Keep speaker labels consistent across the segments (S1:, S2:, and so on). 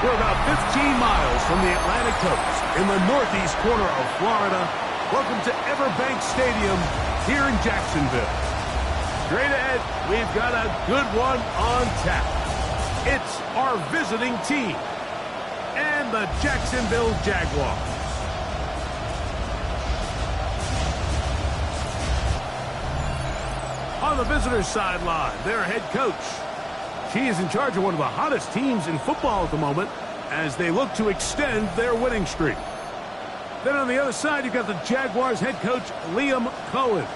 S1: We're about 15 miles from the Atlantic coast in the northeast corner of Florida. Welcome to Everbank Stadium here in Jacksonville. Straight ahead, we've got a good one on tap. It's our visiting team and the Jacksonville Jaguars. On the visitors' sideline, their head coach. She is in charge of one of the hottest teams in football at the moment as they look to extend their winning streak. Then on the other side, you've got the Jaguars head coach, Liam Cohen.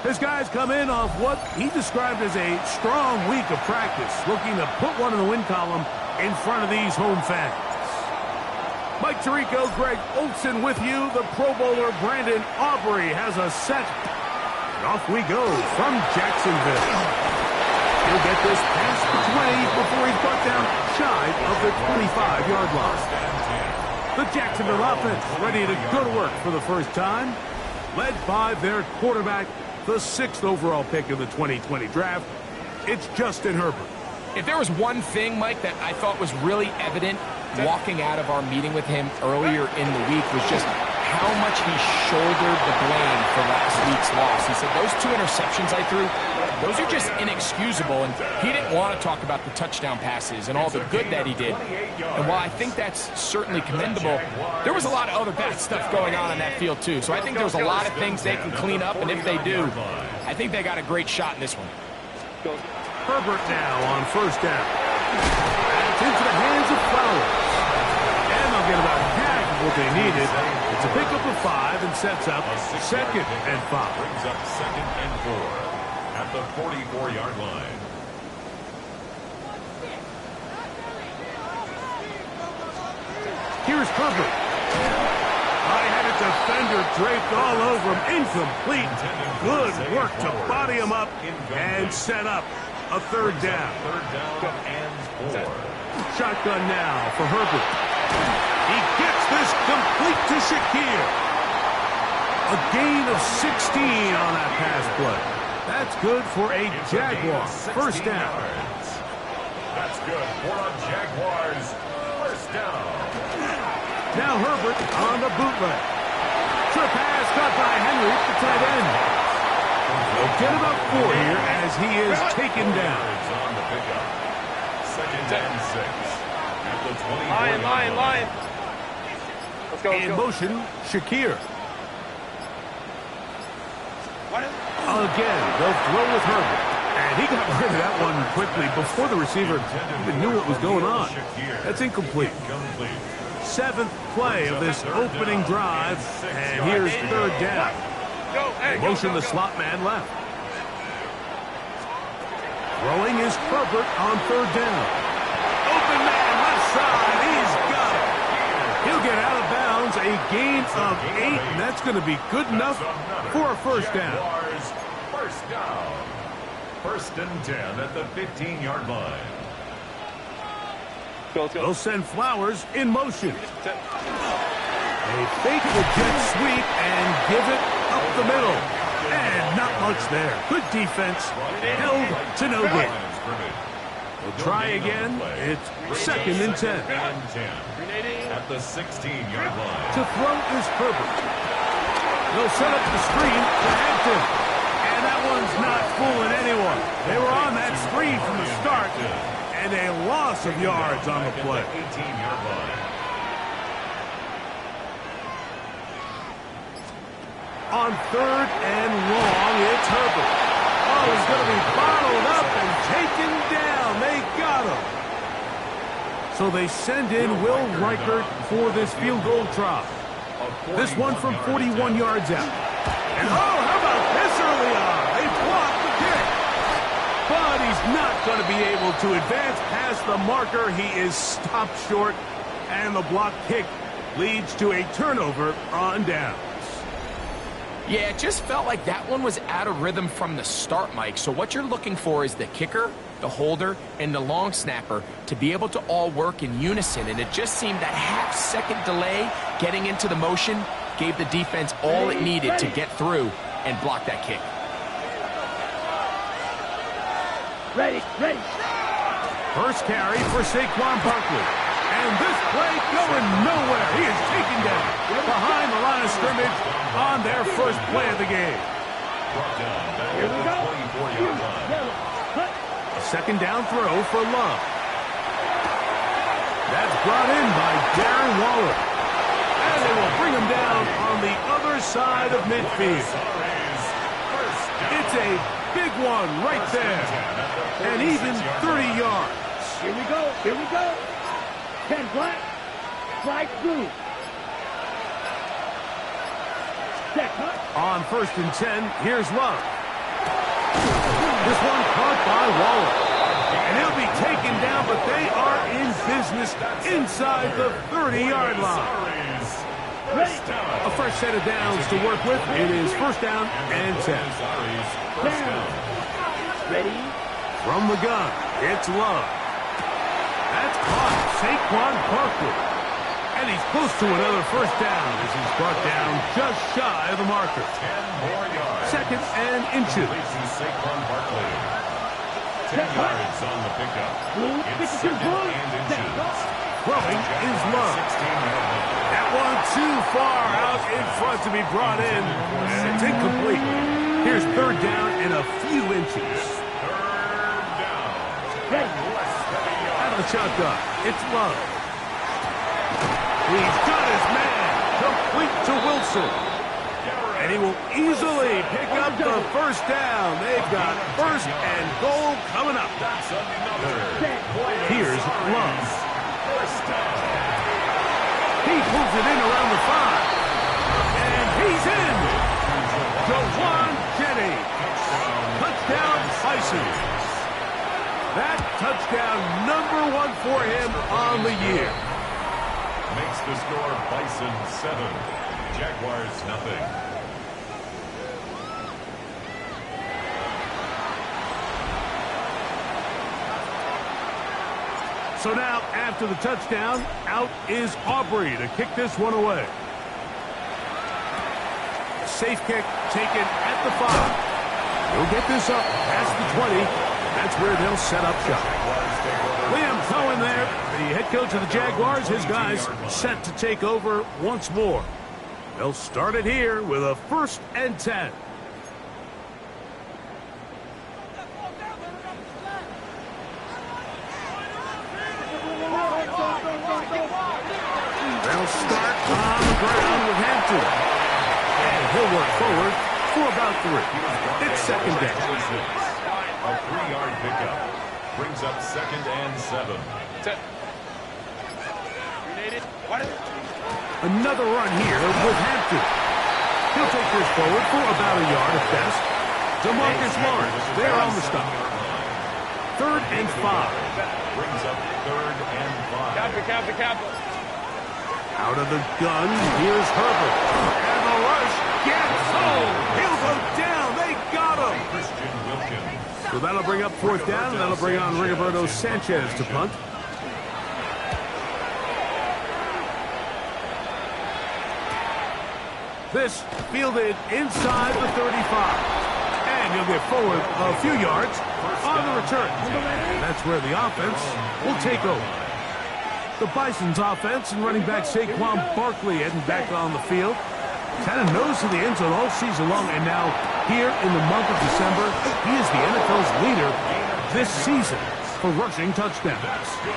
S1: His guys come in off what he described as a strong week of practice, looking to put one in the win column in front of these home fans. Mike Tirico, Greg Olson with you. The Pro Bowler Brandon Aubrey has a set. And off we go from Jacksonville. He'll get this past the 20 before he's brought down shy of the 25-yard line. The Jacksonville offense ready to go to work for the first time, led by their quarterback, the 6th overall pick of the 2020 draft. It's Justin Herbert.
S2: If there was one thing, Mike, that I thought was really evident walking out of our meeting with him earlier in the week was just how much he shouldered the blame for last week's loss. He said, those 2 interceptions I threw, those are just inexcusable, and he didn't want to talk about the touchdown passes and all the good that he did. And while I think that's certainly commendable, there was a lot of other bad stuff going on that field too. So I think there's a lot of things they can clean up, and if they do, I think they got a great shot in this one.
S1: Herbert now on first down. It's into the hands of Flowers. And they'll get about half of what they needed. It's a pickup of 5 and sets up 2nd and 5.
S3: Brings up 2nd and 4. At the 44-yard line.
S1: Here's Herbert. I had a defender draped all over him. Incomplete. Good work to body him up and set up a 3rd down.
S3: 3rd down and 4.
S1: Shotgun now for Herbert. He gets this complete to Shakir. A gain of 16 on that pass play. That's good for a Jaguar. 1st down.
S3: That's good for a Jaguars. 1st down.
S1: Now Herbert on the bootleg. Trip pass caught by Henry, the tight end. They'll get about 4 here as he is taken down.
S3: On the pickup. 2nd and 6. At the 20.
S4: Line. Let's go.
S1: In motion, Shakir. Again, they'll throw with Herbert. And he got rid of that one quickly before the receiver even knew what was going on. That's incomplete. 7th play of this opening drive. And here's 3rd down. Motion the slot man left. Throwing is Herbert on 3rd down. Open man left side. He's got it. He'll get out of bounds. A gain of 8. And that's going to be good enough for a 1st down.
S3: 1st down. 1st and 10 at the 15-yard line.
S1: They'll send Flowers in motion. A fake the jet sweep and give it up the middle. And not much there. Good defense. Held to no gain. We'll try again. It's 2nd and 10.
S3: At the 16-yard line.
S1: To throw is Herbert. They'll set up the screen to Hampton. And that one's not fooling anyone. They were on that screen from the start. And a loss of yards on the play.
S3: 18-yard line.
S1: On 3rd and long, it's Herbert. Oh, he's going to be bottled up and taken down. They got him. So they send in Will Reichert for this field goal try. This one from 41 yards out. And oh, how about this early on? They blocked the kick. But he's not going to be able to advance past the marker. He is stopped short. And the block kick leads to a turnover on downs.
S2: Yeah, it just felt like that one was out of rhythm from the start, Mike. So what you're looking for is the kicker, the holder, and the long snapper to be able to all work in unison. And it just seemed that half-second delay getting into the motion gave the defense all it needed to get through and block that kick.
S5: Ready.
S1: First carry for Saquon Barkley. And this play going nowhere. He is taken down behind the line of scrimmage on their first play of the game.
S5: Here we go.
S1: A second down throw for Love. That's brought in by Darren Waller. And they will bring him down on the other side of midfield. It's a big one right there. And even 30 yards.
S5: Here we go. 10 black, flag blue. Set,
S1: On 1st and 10, here's Love. This one caught by Waller. And he'll be taken down, but they are in business inside the 30-yard line. A fresh set of downs to work with. It is 1st down and 10.
S5: Ready?
S1: From the gun, it's Love. That's caught Saquon Barkley. And he's close to another 1st down as he's brought down just shy of the marker.
S3: 10 more yards.
S1: 2nd and inches.
S3: Saquon Barkley. 10 yards on the pickup. It's 2nd and inches.
S1: Throwing is Love. That one too far out in front to be brought in. And it's incomplete. Here's 3rd down and a few inches.
S3: 3rd down.
S1: Out of the shotgun, it's Love. He's got his man, complete to Wilson. And he will easily pick up the 1st down. They've got 1st and goal coming up. Here's Love. He pulls it in around the 5. And he's in. Jawan Jennings. Touchdown, Bison. That touchdown number 1 for him on the year.
S3: Makes the score Bison 7, Jaguars nothing.
S1: So now, after the touchdown, out is Aubrey to kick this one away. Safe kick taken at the 5. He'll get this up past the 20. That's where they'll set up shop. Liam Cohen there, the head coach of the Jaguars. His guys set to take over once more. They'll start it here with a 1st and 10. They'll start on the ground with Hampton. And he'll work forward for about 3. It's 2nd down.
S3: A 3-yard pickup. Brings up 2nd and 7.
S1: Another run here with Hampton. He'll take this forward for about a yard at best. DeMarcus Lawrence, there on the stop. 3rd and 5.
S3: Brings up 3rd and 5.
S4: Count.
S1: Out of the gun, here's Herbert. And the rush gets home. He'll go down. They got him.
S3: Christian Wilkins.
S1: So that'll bring up 4th down, and that'll bring on Rigoberto Sanchez to punt. This fielded inside the 35. And he'll get forward a few yards on the return. And that's where the offense will take over. The Bison's offense and running back Saquon Barkley heading back on the field. Kind of nose to the end zone all season long, and now here in the month of December, he is the NFL's leader this season for rushing touchdowns.
S3: That's good.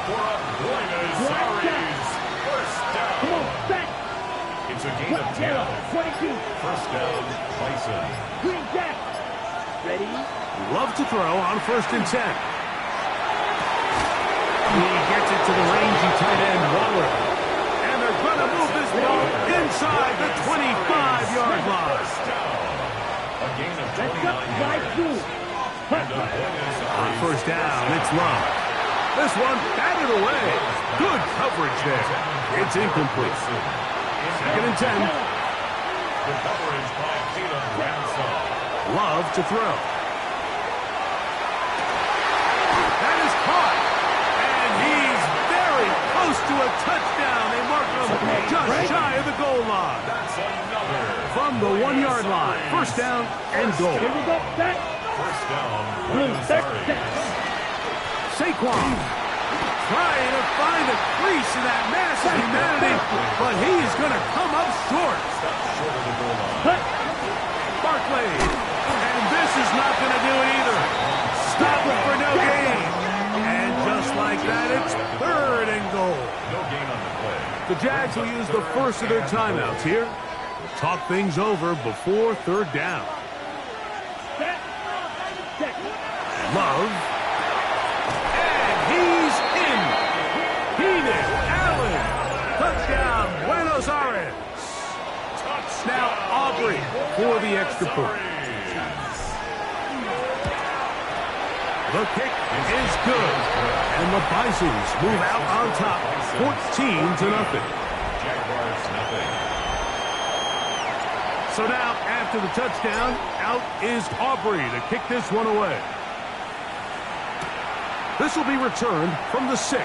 S3: For a Buenos Aires 1st down.
S5: Come on, back.
S3: It's a gain of 10.
S5: 22.
S3: 1st down, Bison.
S5: Green Jack. Ready?
S1: Love to throw on 1st and 10. He gets it to the rangy tight end, Waller. And they're going to move this ball inside the 25-yard line.
S3: A gain of
S5: Let's
S3: 29
S5: go.
S3: yards.
S5: Right through.
S3: And a Buenos
S1: On
S3: Aires
S1: 1st down, it's Love. This one batted away. Good coverage there. It's incomplete. Second and 10.
S3: The coverage by Keenan Ransom.
S1: Love to throw. That is caught. And he's very close to a touchdown. They mark him just shy of the goal line.
S3: That's another.
S1: From the 1-yard line. First down and goal.
S5: Here we go. Set.
S3: First down.
S5: Blue. Set.
S1: Saquon trying to find a crease in that mass of humanity, but he's going to come up short.
S3: Short of the goal line.
S5: Cut.
S1: Barkley, and this is not going to do it either. Stop for no gain. And just like that, it's third and goal.
S3: No gain on the play.
S1: The Jags will use the first of their timeouts here. Talk things over before third down.
S5: Set. Set.
S1: Love. And he's in. Keenan Allen. Touchdown, Buenos Aires. Now Aubrey for the extra point. The kick is good. And the Bisons move out on top, 14-0.
S3: Jaguars nothing.
S1: So now, after the touchdown, out is Aubrey to kick this one away. This will be returned from the 6.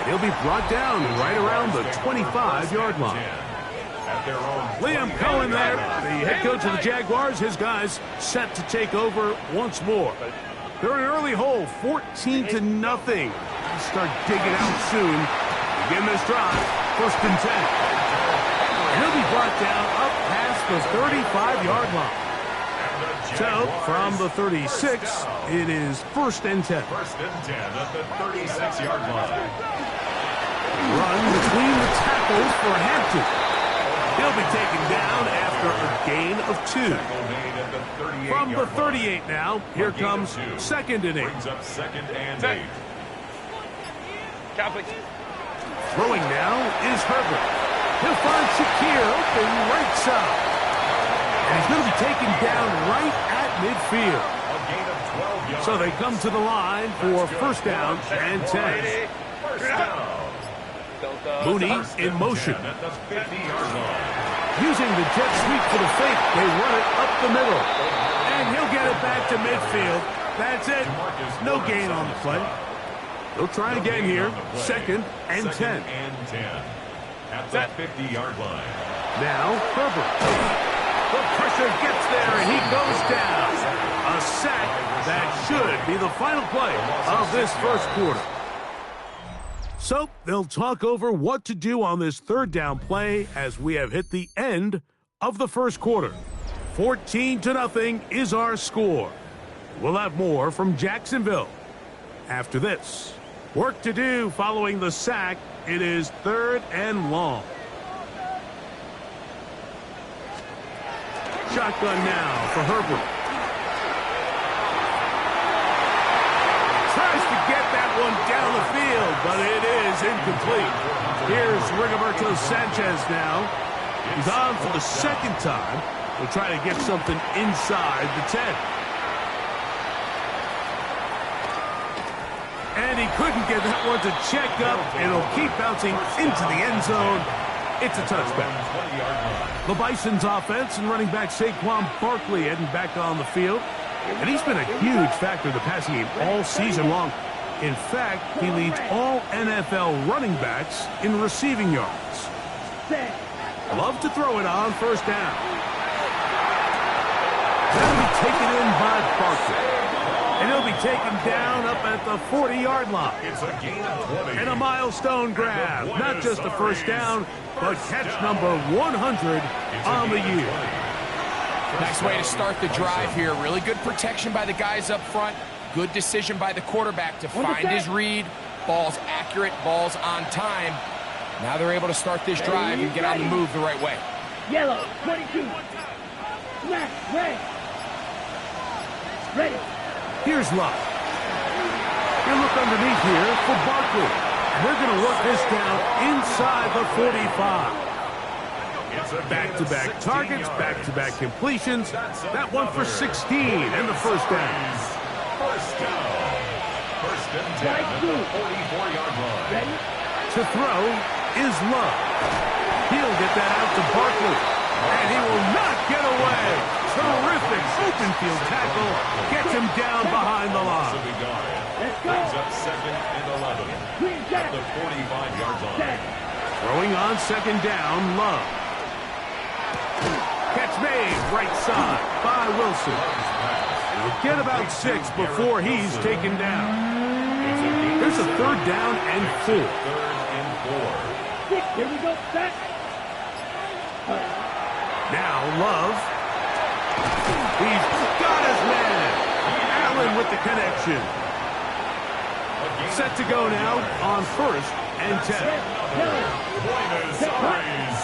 S1: And he'll be brought down right around the 25-yard line.
S3: At their own
S1: Liam Cohen there, the head coach of the Jaguars. His guys set to take over once more. They're in an early hole, 14-0. Start digging out soon. Begin this drive, first and 10. And he'll be brought down up past the 35-yard line. So, from the 36, it is first and 10.
S3: First and 10 at the 36-yard line.
S1: Run between the tackles for Hampton. He'll be taken down after a gain of 2. From the 38 now, here comes second and 8.
S3: Brings up second and 8.
S4: Catholic.
S1: Throwing now is Herbert. He'll find Shakir open right side. And he's going to be taken down right at midfield.
S3: A gain of 12 yards.
S1: So they come to the line for first down and 10.
S3: First down.
S1: Mooney in motion.
S3: At the 50-yard line.
S1: Using the jet sweep for the fake, they run it up the middle. And he'll get it back to midfield. That's it. No gain on the play. They'll try again here. Second and 10.
S3: Second and 10. At the 50-yard line.
S1: Now, Herbert. The pressure gets there, and he goes down. A sack that should be the final play of this first quarter. So, they'll talk over what to do on this third down play as we have hit the end of the first quarter. 14-0 is our score. We'll have more from Jacksonville after this. Work to do following the sack. It is third and long. Shotgun now for Herbert. Tries to get that one down the field, but it is incomplete. Here's Rigoberto Sanchez now. He's on for the second time. He'll try to get something inside the 10. And he couldn't get that one to check up. It'll keep bouncing into the end zone. It's a touchback. The Bison's offense and running back Saquon Barkley heading back on the field. And he's been a huge factor in the passing game all season long. In fact, he leads all NFL running backs in receiving yards. Love to throw it on first down. That'll be taken in by Barkley. And he'll be taken down up at the 40-yard line.
S3: It's a gain of 20.
S1: And a milestone grab. Not just a first down, but catch number 100 on the year.
S2: Nice way to start the drive here. Really good protection by the guys up front. Good decision by the quarterback to find his read. Ball's accurate, ball's on time. Now they're able to start this drive and get on the move the right way.
S5: Yellow, 22. Left, red. Ready.
S1: Here's Love. He'll look underneath here for Barkley. They're going to work this down inside the 45. Back-to-back targets, back-to-back completions. That one for 16 and the first down.
S3: First down. First and 10 at the 44-yard line.
S5: Ready?
S1: To throw is Love. He'll get that out to Barkley. And he will not get away. Terrific open field tackle. Gets him down behind the line.
S3: Offensive guard.
S5: Let's go.
S3: Brings up second and 11
S5: Green
S3: at
S5: jacket.
S3: the 45-yard line.
S1: Throwing on second down, Love. Catch made right side by Wilson. He'll get about 6 before he's taken down. There's a third down and 4.
S3: Third and 4.
S5: Here we go. Set.
S1: Now Love. He's got his man. Allen with the connection. Set to go now on first and 10.
S3: Buenos Aires.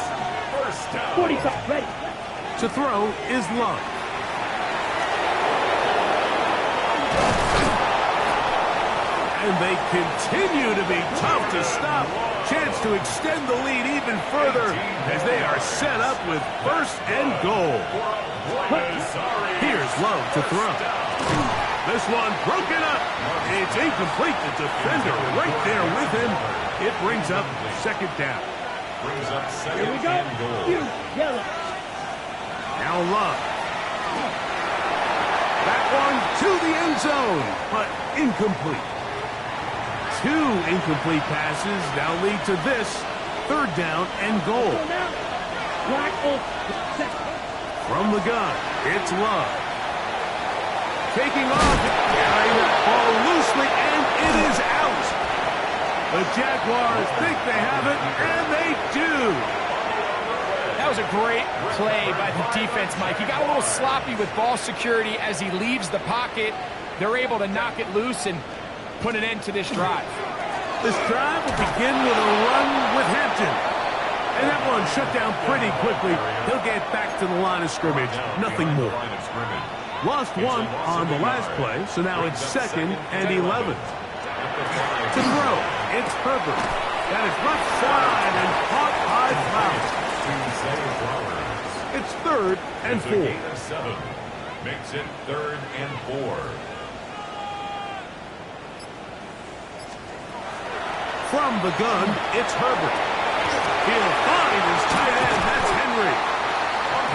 S3: First down.
S5: 45. Ready.
S1: To throw is Love. And they continue to be tough to stop. Chance to extend the lead even further as they are set up with first and goal. Here's Love to throw. This one broken up. It's incomplete. The defender right there with him. It brings up second down.
S3: Brings up
S5: Here we
S3: second
S5: go.
S3: and goal.
S5: You. Yellow.
S1: Now Love. That one to the end zone, but incomplete. 2 incomplete passes now lead to this third down and goal.
S5: Go now. Black off. Set.
S1: From the gun, it's Love. Taking off, carrying that ball loosely, and it is out. The Jaguars think they have it, and they do.
S2: That was a great play by the defense, Mike. He got a little sloppy with ball security as he leaves the pocket. They're able to knock it loose and put an end to this drive.
S1: This drive will begin with a run with Hampton. And that one shut down pretty quickly. He'll get back to the line of scrimmage. Nothing more. Lost one on the last play, so now it's second and 11. To throw, it's Herbert. That is left side and caught by Flowers. It's third and 4.
S3: Gain of 7. Makes it third and 4.
S1: From the gun, it's Herbert. He'll find his tight end. That's Henry.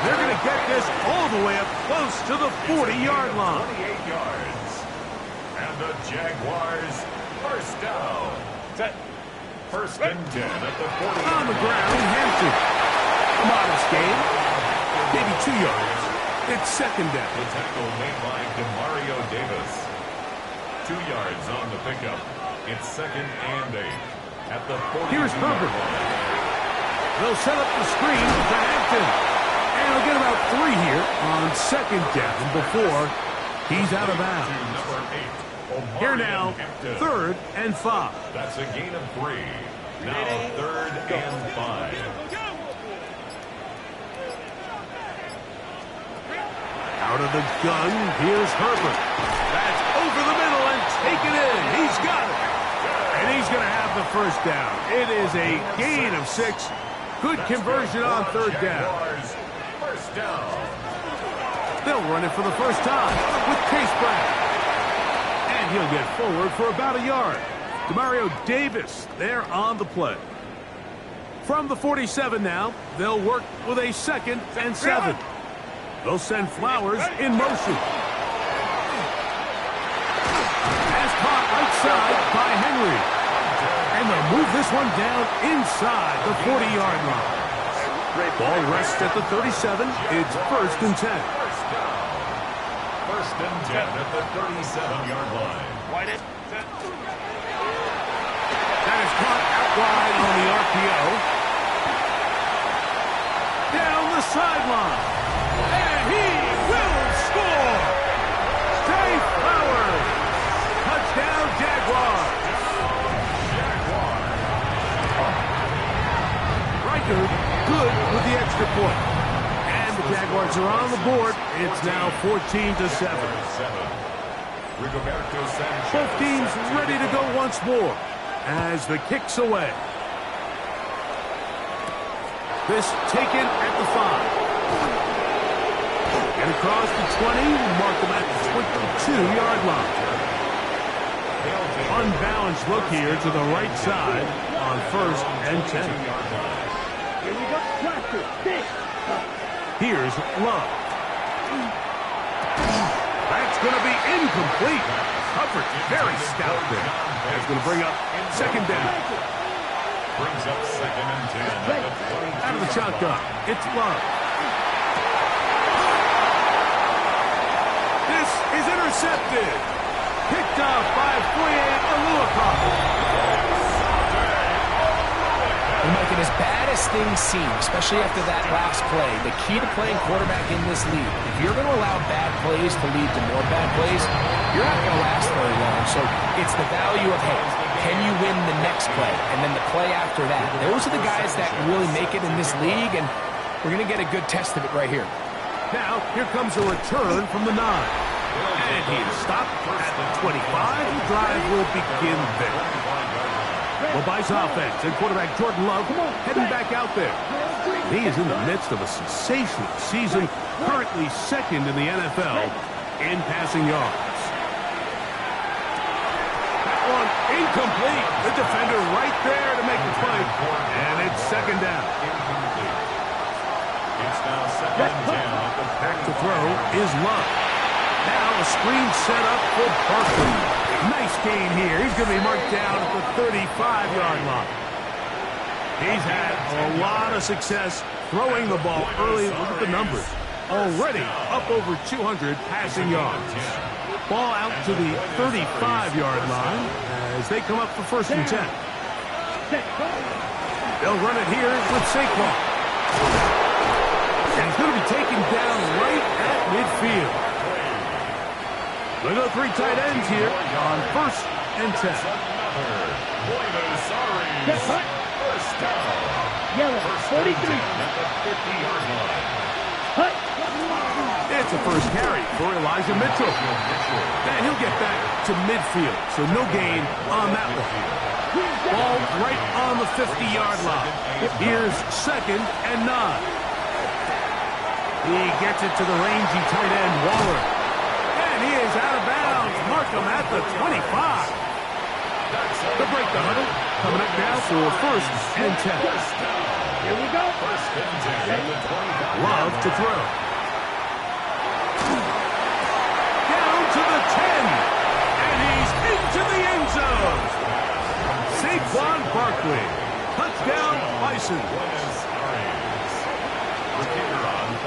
S1: They're going to get this all the way up close to the 40-yard line.
S3: 28 yards. And the Jaguars first down.
S4: Set.
S3: First and 10 at the 40.
S1: On the ground, Hampton. A modest gain. Maybe 2 yards. It's second down.
S3: The tackle made by Demario Davis. 2 yards on the pickup. It's second and 8 at the 40.
S1: Here's Herbert. They'll set up the screen for Hampton. And they'll get about 3 here on second down before he's out of bounds. Here now, third and 5.
S3: That's a gain of 3. Now third and 5.
S1: Out of the gun, here's Herbert. That's over the middle and taken in. He's got it. And he's going to have the first down. It is a gain of 6. Good conversion on third down.
S3: First down.
S1: They'll run it for the first time with Case Brown. And he'll get forward for about a yard. Demario Davis there on the play. From the 47 now, they'll work with a second and 7. They'll send Flowers in motion. Pass caught right side by Henry. And they'll move this one down inside the 40-yard line. Ball rests at the 37. It's first and 10.
S3: First down. First and 10 at the 37-yard line.
S4: Wide it. Set.
S1: That is caught out wide on the RPO. Down the sideline. And he will score. Trey Flowers. Touchdown, Jaguars. Reichard good with the extra point. And the Jaguars are on the board. It's now 14-7. Both teams ready to go once more as the kick's away. This taken at the 5. And across the 20, mark them at the 22-yard line.
S3: They'll
S1: unbalanced look here to the right side on 1st and 10.
S5: Here we go. Pressure. This.
S1: Here's Love. That's going to be incomplete. Coverage very stout there. That's going to bring up 2nd down.
S3: Brings up 2nd and 10.
S1: Out of the shotgun, it's Love. This is intercepted. Picked off by Foye Oluokun.
S2: And Mike, as bad as things seem, especially after that last play, the key to playing quarterback in this league, if you're going to allow bad plays to lead to more bad plays, you're not going to last very long. So it's the value of, hey, can you win the next play? And then the play after that. Those are the guys that really make it in this league, and we're going to get a good test of it right here.
S1: Now, here comes a return from the 9. And he is stopped at the 25. The drive will begin there. The Bison offense and quarterback Jordan Love heading back out there. He is in the midst of a sensational season, currently 2nd in the NFL in passing yards. That one incomplete. The defender right there to make the play. And it's 2nd down.
S3: It's now 2nd and 10.
S1: Back to throw is Love. Now a screen set up for Barkley. Nice gain here. He's going to be marked down at the 35-yard line. He's had a lot of success throwing the ball early. Look at the numbers. Already up over 200 passing yards. Ball out to the 35-yard line as they come up for 1st and 10. They'll run it here with Saquon. And he's going to be taken down right at midfield. Look at the 3 tight ends here on 1st and 10.
S3: First down.
S5: Yellow. 43.
S3: At the 50-yard line.
S5: Hut.
S1: It's a first carry for Elijah Mitchell. And he'll get back to midfield, so no gain on that one. Ball right on the 50-yard line. Here's 2nd and 9. He gets it to the rangy tight end, Waller. He is out of bounds. Mark him at the 25. To break the huddle. Coming up now for 1st and 10.
S5: Here we go.
S3: 1st and 10 at the 25.
S1: Love to throw. Down to the 10. And he's into the end zone. Saquon Barkley. Touchdown, Bison.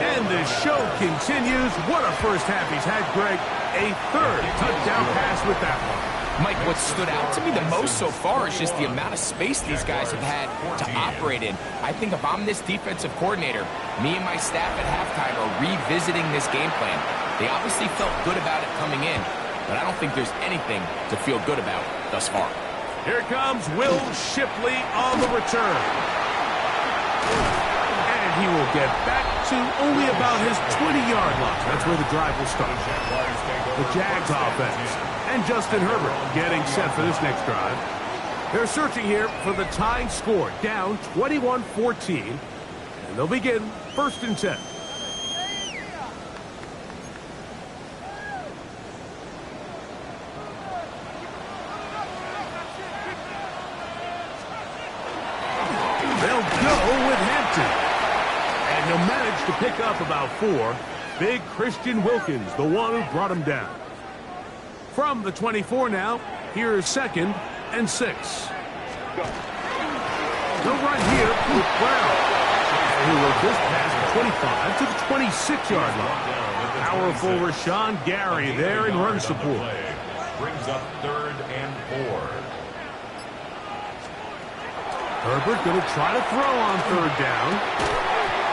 S1: And the show continues. What a first half he's had, Greg. A 3rd touchdown pass with that one.
S2: Mike, what stood out to me the most so far is just the amount of space these guys have had to operate in. I think if I'm this defensive coordinator, me and my staff at halftime are revisiting this game plan. They obviously felt good about it coming in, but I don't think there's anything to feel good about thus far.
S1: Here comes Will Shipley on the return. And he will get back to only about his 20-yard line. That's where the drive will start. The Jags offense and Justin Herbert getting set for this next drive. They're searching here for the tying score, down 21-14. And they'll begin 1st and 10. They'll go with Hampton. And he'll manage to pick up about 4. Big Christian Wilkins, the one who brought him down. From the 24 now, here is 2nd and 6. They'll run here with Brown. And he will just pass the 25 to the 26-yard line. Powerful Rashawn Gary there in run support.
S3: Brings up 3rd and 4.
S1: Herbert going to try to throw on 3rd down.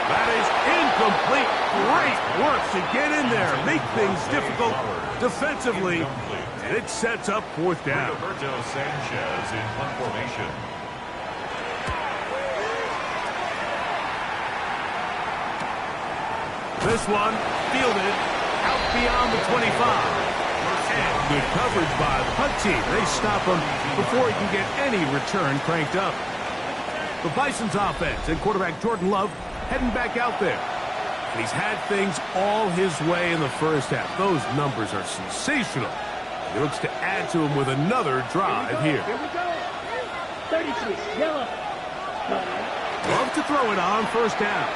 S1: That is incomplete. Great work to get in there, make things difficult defensively, and it sets up 4th down.
S3: Roberto Sanchez in punt formation.
S1: This one fielded out beyond the 25. And good coverage by the punt team. They stop him before he can get any return cranked up. The Bison's offense and quarterback Jordan Love heading back out there. And he's had things all his way in the first half. Those numbers are sensational. He looks to add to him with another drive here.
S5: Here we go. 33, yellow.
S1: Love to throw it on first down.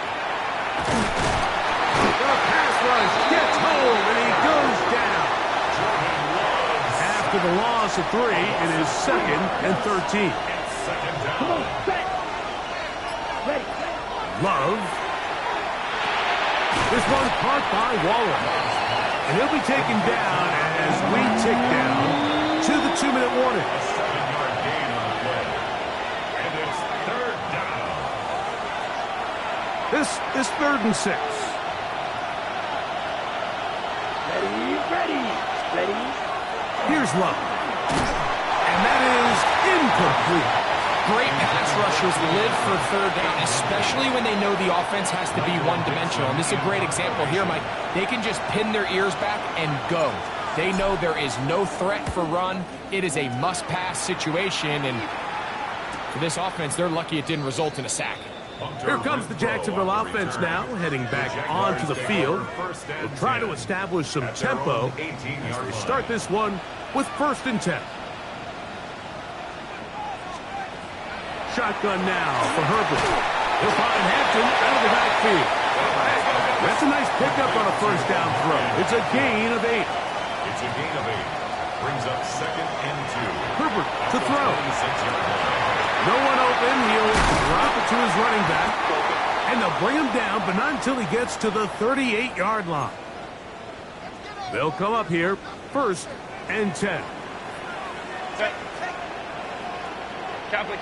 S1: The pass rush gets home, and he goes down. After the loss of 3, it is 2nd and 13.
S5: Come on, set. Ready.
S1: Love. This one caught by Waller. And he'll be taken down as we tick down to the 2-minute warning.
S3: A 7-yard gain on the play. And it's 3rd down.
S1: This is 3rd and 6.
S5: Ready.
S1: Here's Love. And that is incomplete.
S2: Great pass rushers live for 3rd down, especially when they know the offense has to be one-dimensional. And this is a great example here, Mike. They can just pin their ears back and go. They know there is no threat for run. It is a must-pass situation, and for this offense, they're lucky it didn't result in a sack.
S1: Here comes the Jacksonville offense now, heading back onto the field. They'll try to establish some tempo as they start this one with 1st and 10. Shotgun now for Herbert. He'll find Hampton out of the backfield. That's a nice pickup on a 1st down throw. It's a gain of 8.
S3: It's a gain of 8. Brings up 2nd and 2.
S1: Herbert to throw.
S3: 26-yard line.
S1: No one open. He'll drop it to his running back. And they'll bring him down, but not until he gets to the 38-yard line. They'll come up here 1st and 10.
S4: Set. Kappa.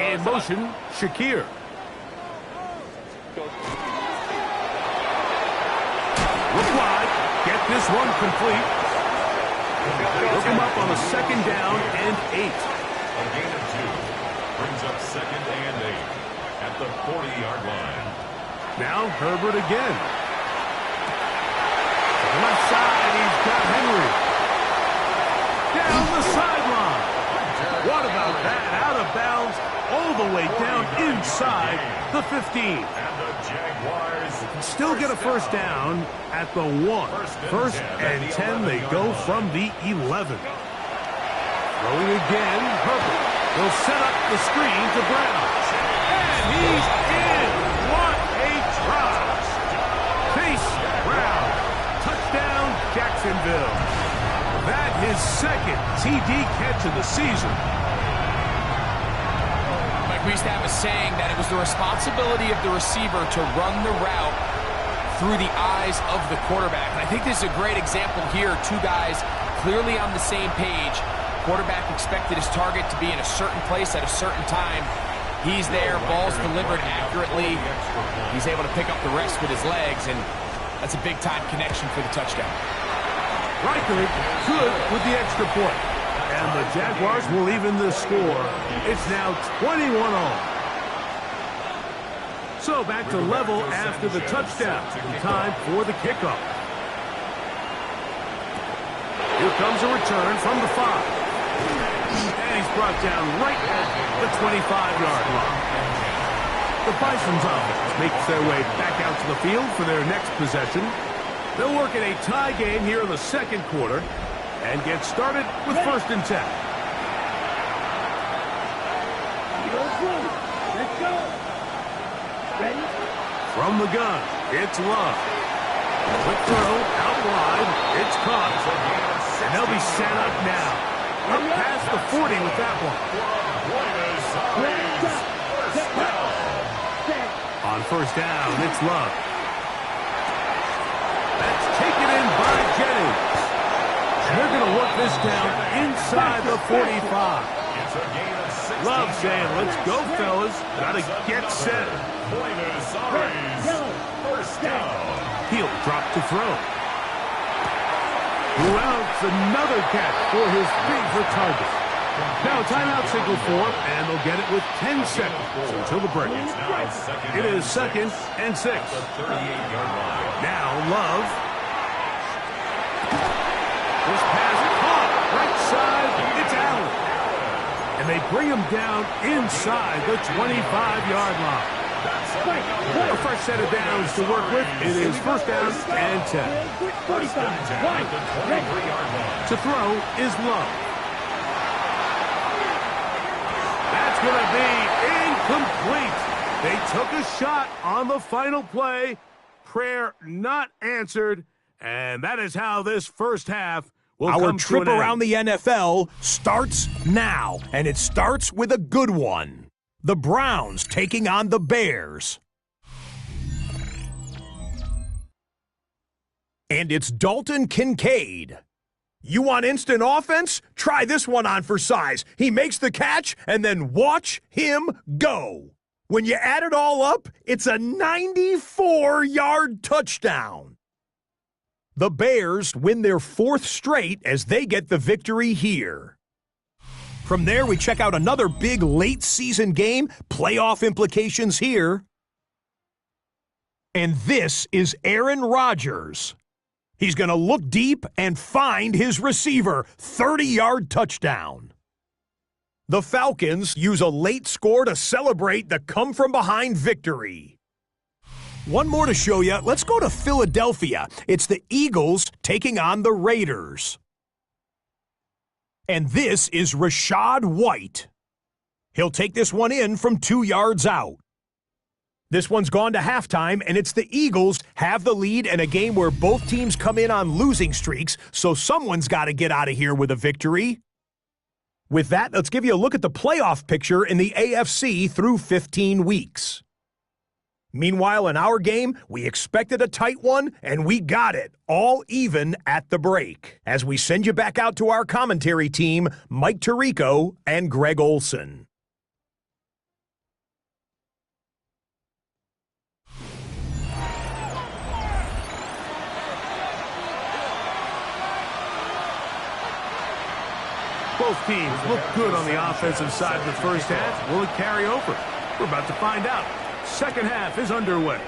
S1: In motion, Shakir. Look wide. Get this one complete. Look him up on a 2nd down and 8.
S3: A gain of 2. Brings up 2nd and 8 at the 40-yard line.
S1: Now Herbert again. To the left side, he's got Henry. Down the sideline. What about that? Out of bounds, all the way down inside the 15.
S3: And the Jaguars
S1: Still get a 1st down at the 1. 1st and 10, they go from the 11. Throwing again, Herbert. He'll set up the screen to Brown. And he's in. What a drop. Chase Brown. Touchdown, Jacksonville. That his 2nd TD catch of the season.
S2: Mike, we used to have a saying that it was the responsibility of the receiver to run the route through the eyes of the quarterback. And I think this is a great example here. 2 guys clearly on the same page. Quarterback expected his target to be in a certain place at a certain time. He's there, ball's delivered accurately. He's able to pick up the rest with his legs, and that's a big-time connection for the touchdown.
S1: Riker good with the extra point. And the Jaguars will even the score. It's now 21-all. So back to level after the touchdown. In time for the kickoff. Here comes a return from the 5. And he's brought down right at the 25-yard line. The Bison's offense makes their way back out to the field for their next possession. They'll work in a tie game here in the 2nd quarter and get started with 1st and 10.
S5: Let's go. Ready?
S1: From the gun, it's Love. Quick throw, out wide, it's caught. And they'll be set up now. Up past the 40 with that one. On 1st down, it's Love. That's taken in by Jennings. And they're going to work this down inside the 45. Love saying, let's go, fellas. Got to get set.
S3: First down.
S1: He'll drop to throw. Who else? Another catch for his favorite target. Now timeout signal for him, and they'll get it with 10 seconds until the break. It is 2nd and 6. Now Love. This pass caught right side. It's Allen. And they bring him down inside the 25-yard line. A fresh set of downs to work with. It is first down and 10.
S3: First and 10 at the 23-yard line.
S1: To throw is Love. That's going to be incomplete. They took a shot on the final play. Prayer not answered. And that is how this first half will come to an end.
S6: Our trip around the NFL starts now, and it starts with a good one. The Browns taking on the Bears. And it's Dalton Kincaid. You want instant offense? Try this one on for size. He makes the catch, and then watch him go. When you add it all up, it's a 94-yard touchdown. The Bears win their 4th straight as they get the victory here. From there, we check out another big late-season game, playoff implications here. And this is Aaron Rodgers. He's going to look deep and find his receiver. 30-yard touchdown. The Falcons use a late score to celebrate the come-from-behind victory. One more to show you. Let's go to Philadelphia. It's the Eagles taking on the Raiders. And this is Rachaad White. He'll take this one in from 2 yards out. This one's gone to halftime, and it's the Eagles have the lead in a game where both teams come in on losing streaks, so someone's got to get out of here with a victory. With that, let's give you a look at the playoff picture in the AFC through 15 weeks. Meanwhile, in our game, we expected a tight one, and we got it, all even at the break. As we send you back out to our commentary team, Mike Tirico and Greg Olson.
S1: Both teams look good on the offensive side of the first half. Will it carry over? We're about to find out. Second half is underway.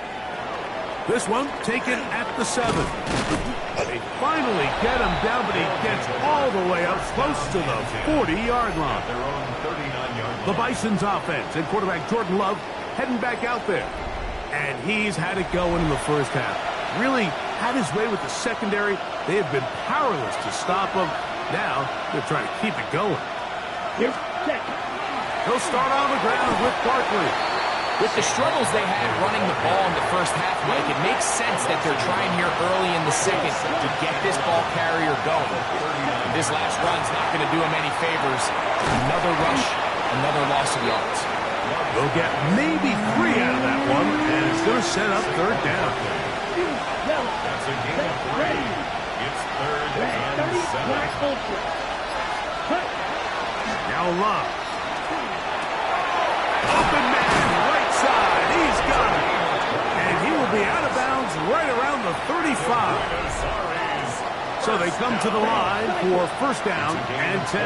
S1: This one taken at the 7. They finally get him down, but he gets all the way up close to the 40-yard line.
S3: Their own 39-yard line.
S1: The Bison's offense and quarterback Jordan Love heading back out there. And he's had it going in the first half. Really had his way with the secondary. They have been powerless to stop him. Now they're trying to keep it going.
S5: Here's check.
S1: He'll start on the ground with Barkley.
S2: With the struggles they had running the ball in the first half, Mike, it makes sense that they're trying here early in the second to get this ball carrier going. And this last run's not going to do him any favors. Another rush, another loss of yards.
S1: They'll get maybe 3 out of that one, and it's going to set up third down.
S3: That's a gain of 3. It's third and 7.
S1: Now Love. Open man, right side. He's got it. And he will be out of bounds right around the 35. So they come to the line for first down and 10.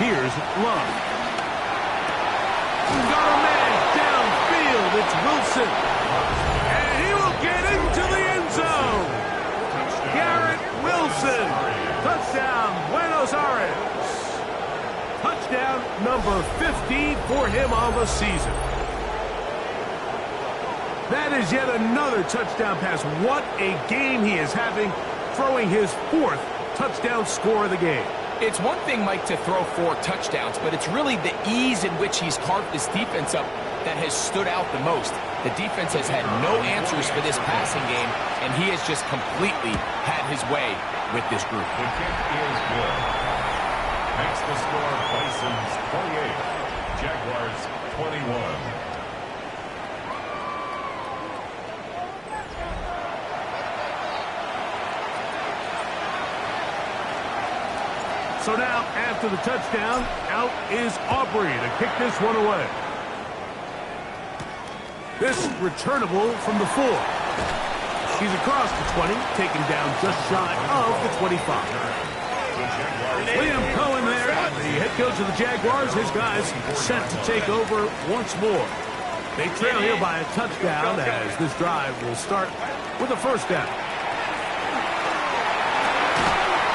S1: Here's Love. Got a man downfield. It's Wilson. And he will get into the end zone. Garrett Wilson. Touchdown, Buenos Aires. Touchdown number 15 for him on the season. That is yet another touchdown pass. What a game he is having, throwing his 4th touchdown score of the game.
S2: It's one thing, Mike, to throw 4 touchdowns, but it's really the ease in which he's carved this defense up that has stood out the most. The defense has had no answers for this passing game, and he has just completely had his way with this group.
S3: The kick is good. Makes the score Bison's 28, Jaguars 21.
S1: So now, after the touchdown, out is Aubrey to kick this one away. This returnable from the 4. He's across the 20, taken down just shy of the 25. Liam Cohen there, the head coach of the Jaguars. His guys set to take over once more. They trail here by a touchdown as this drive will start with a first down.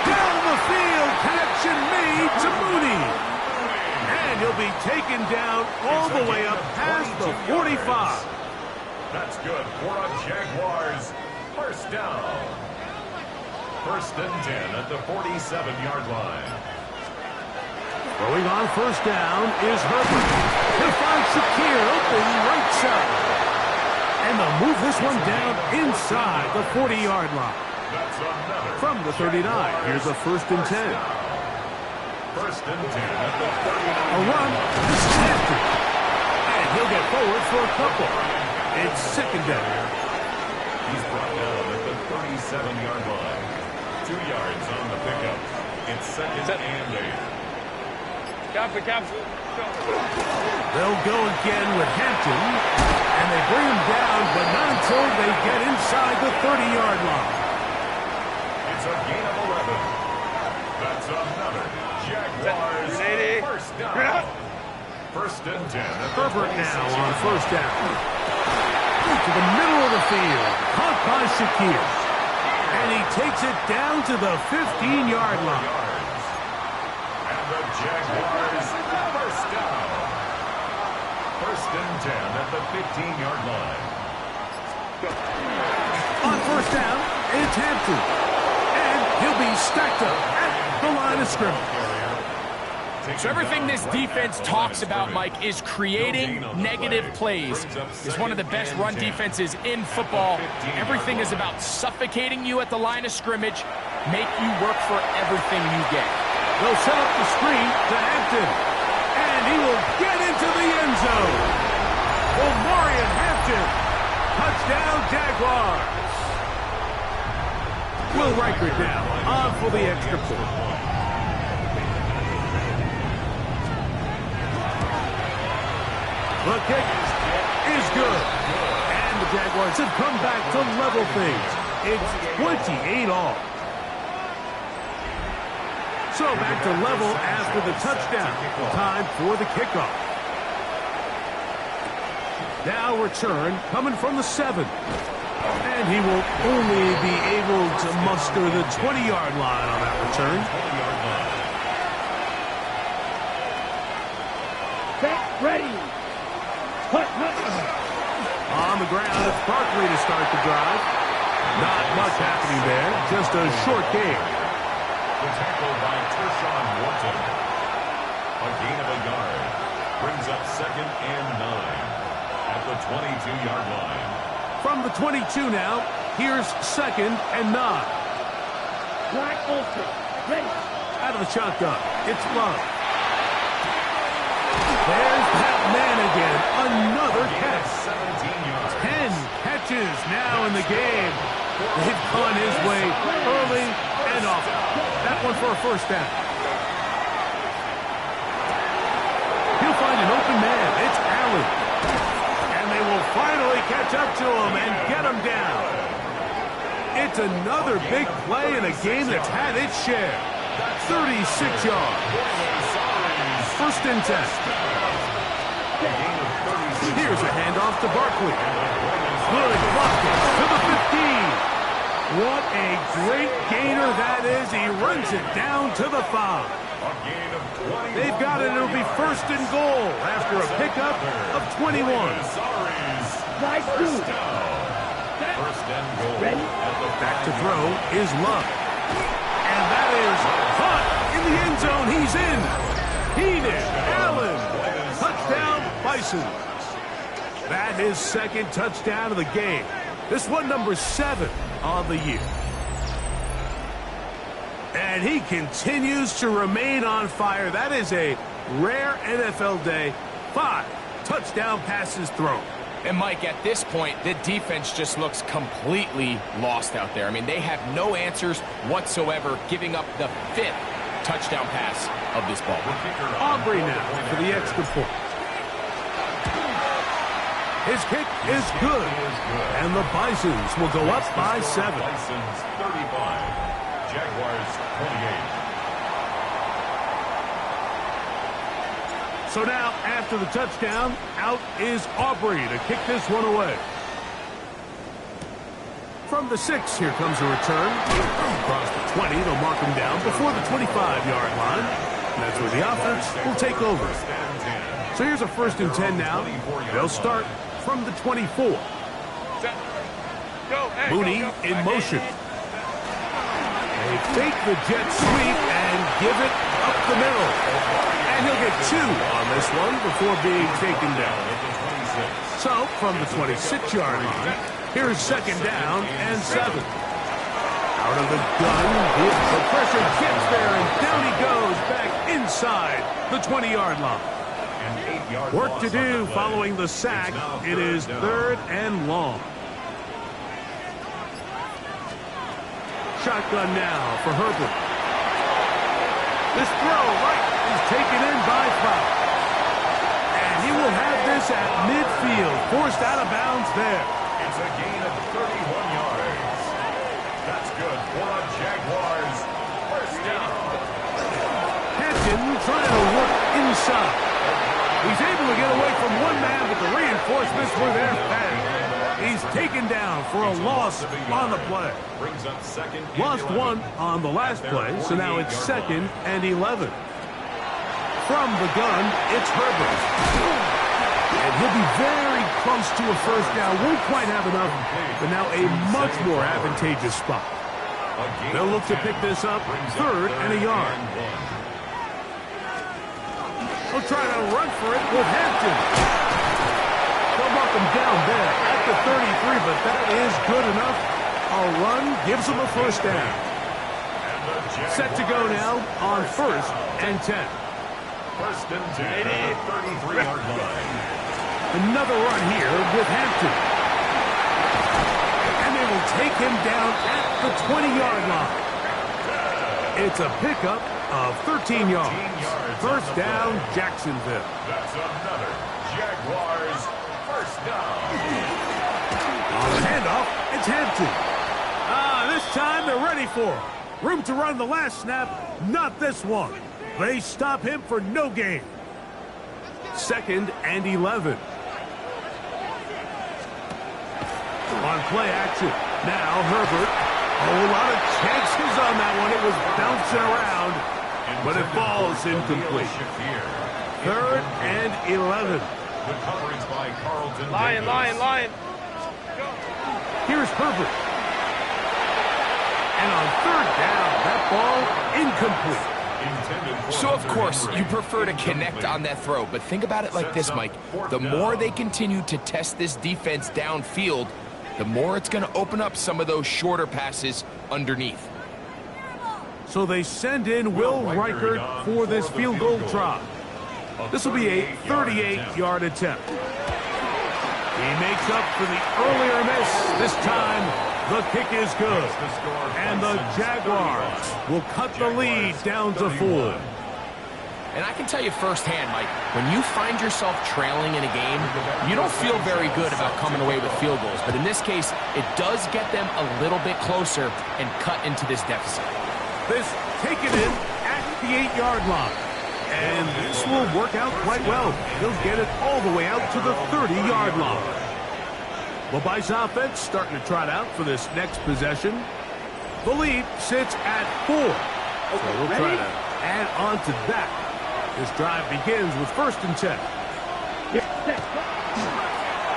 S1: Down the field, connection made to Mooney. And he'll be taken down all the way up past the 45.
S3: That's good for a Jaguars first down. First and 10 at the 47-yard line.
S1: Throwing on first down is Herbert. He'll find Shakir open right side. And they'll move this one down inside the 40-yard line.
S3: That's another.
S1: From the 39, here's a first and 10.
S3: First and 10 at the 39.
S1: A run, this is Hampton. And he'll get forward for a couple. It's second down.
S3: He's brought down at the 37-yard line. 2 yards on the pickup. It's second and 8.
S4: Copy.
S1: They'll go again with Hampton, and they bring him down, but not until they get inside the 30-yard line.
S3: It's a gain of 11. That's another Jaguars first down. First and 10.
S1: Herbert now on first down. To the middle of the field, caught by Shakir. And he takes it down to the 15-yard line.
S3: And the Jaguars first down. First and 10 at the 15-yard line.
S1: On first down, it's Hampton. And he'll be stacked up at the line of scrimmage.
S2: So everything this defense talks about, Mike, is creating negative plays. It's one of the best run defenses in football. Everything is about suffocating you at the line of scrimmage, make you work for everything you get.
S1: They'll set up the screen to Hampton. And he will get into the end zone. Omarion Hampton. Touchdown, Jaguars. Will Reichert now on for the extra point. The kick is good. And the Jaguars have come back to level things. It's 28 all. So back to level after the touchdown. Time for the kickoff. Now return coming from the 7. And he will only be able to muster the 20-yard line on that return.
S5: Set, ready.
S1: On the ground, it's Barkley to start the drive. Not much happening there, just a short game.
S3: The tackle by Tershawn Wharton. A gain of a yard. Brings up second and 9 at the 22-yard line.
S1: From the 22 now, here's second and 9.
S5: Black Ulster, ready.
S1: Out of the shotgun, it's Love. There's that man again. Another catch. 10 catches now in the game. They've gone his way early and often. That one for a first down. He'll find an open man. It's Allen. And they will finally catch up to him and get him down. It's another big play in a game that's had its share. 36 yards. First and 10. Here's a handoff to Barkley. Good blocking to the 15. What a great gainer that is. He runs it down to the 5. They've got it. It'll be first and goal after a pickup of 21.
S5: Nice move.
S3: First and goal.
S5: Ready?
S1: Back to throw is Love. And that is caught in the end zone. He's in. Keenan Allen. Touchdown, Bison. That is second touchdown of the game. This one number 7 on the year. And he continues to remain on fire. That is a rare NFL day. 5 touchdown passes thrown.
S2: And Mike, at this point, the defense just looks completely lost out there. I mean, they have no answers whatsoever, giving up the 5th touchdown pass of this ball.
S1: Aubrey now for the extra point. His kick is good. And the Bisons will go up by 7.
S3: Bisons 35. Jaguars 28.
S1: So now, after the touchdown, out is Aubrey to kick this one away. From the 6, here comes a return. Across the 20, they'll mark him down before the 25-yard line. That's where the offense will take over. So here's a 1st and 10 now. They'll start from the 24. Mooney in motion. They fake the jet sweep and give it up the middle. And he'll get 2 on this one before being taken down. So from the 26-yard line, here's 2nd down and 7. Out of the gun, the pressure gets there, and down he goes back inside the 20-yard line. Work to do following the sack. It is 3rd and long. Shotgun now for Herbert. This throw right is taken in by Fowl. And he will have this at midfield, forced out of bounds there.
S3: It's a gain of 31 yards. That's good for a Jaguars 1st down.
S1: Hampton trying to work inside. He's able to get away from one man, but the reinforcements were there fast. He's taken down for a loss on the play. Lost 1 on the last play, so now it's 2nd and 11. From the gun, it's Herbert. And he'll be very close to a 1st down. Won't quite have enough, but now a much more advantageous spot. They'll look to pick this up 3rd and a yard. They'll try to run for it with Hampton. They'll mark him down there at the 33, but that is good enough. A run gives him a 1st down. Set to go now on 1st and 10.
S3: 1st and 10 at the 33-yard line.
S1: Another run here with Hampton. And they will take him down at the 20-yard line. It's a pickup of 13 yards. 1st down, Jacksonville.
S3: That's another Jaguars 1st down.
S1: On the handoff, it's Hampton. This time they're ready for him. Room to run the last snap, not this one. They stop him for no gain. 2nd and 11. On play action. Now Herbert. A whole lot of chances on that one. It was bouncing around, but it falls incomplete. 3rd and 11.
S3: The coverage by Carlton.
S4: Lion.
S1: Here's Herbert. And on 3rd down, that ball incomplete.
S2: So, of course, you prefer to connect on that throw, but think about it like this, Mike. The more they continue to test this defense downfield, the more it's going to open up some of those shorter passes underneath.
S1: So they send in Will Reichert for this field goal try. This will be a 38-yard attempt. He makes up for the earlier miss. This time, the kick is good. And the Jaguars will cut the lead down to 4.
S2: And I can tell you firsthand, Mike, when you find yourself trailing in a game, you don't feel very good about coming away with field goals. But in this case, it does get them a little bit closer and cut into this deficit.
S1: This taken in at the 8-yard line. And this will work out quite well. He'll get it all the way out to the 30-yard line. The Bison offense starting to trot out for this next possession. The lead sits at 4. So we'll try to add on to that. This drive begins with 1st and 10.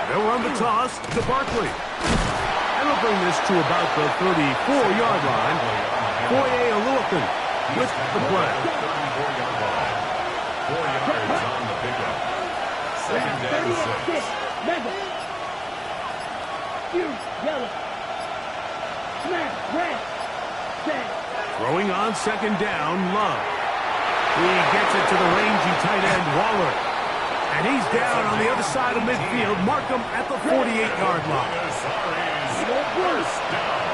S1: They'll run the toss to Barkley. And they'll bring this to about the 34-yard line. Foye Oluokun with the play.
S3: 4 yards on the pickup. 2nd and 6.
S5: Yellow. Snap, red.
S1: Throwing on 2nd down, Love. He gets it to the rangy tight end, Waller. And he's down on the other side of midfield. Mark him at the 48-yard line.
S3: 1st down.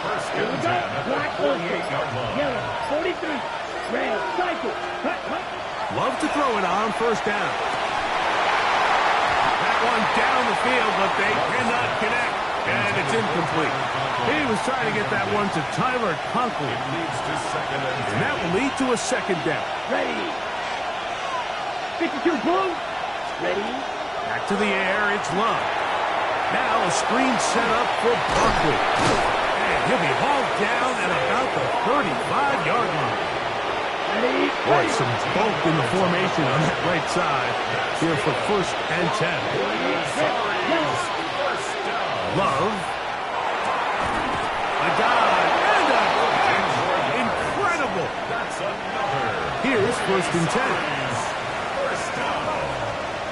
S3: 1st and 10 at the 48-yard line.
S5: Yellow, 43. Red, cycle.
S1: Love to throw it on 1st down. That one down the field, but they cannot connect. And it's incomplete. He was trying to get that one to Tyler Conklin.
S3: Leads to 2nd and 10.
S1: And that will lead to a 2nd down.
S5: Ready. 52 boom. Ready.
S1: Back to the air, it's Love. Now a screen set up for Barkley. And he'll be hauled down at about the 35-yard line. Boy, some bulk in the formation on that right side here for 1st and 10. Love. A dive. And incredible. Here's 1st and 10.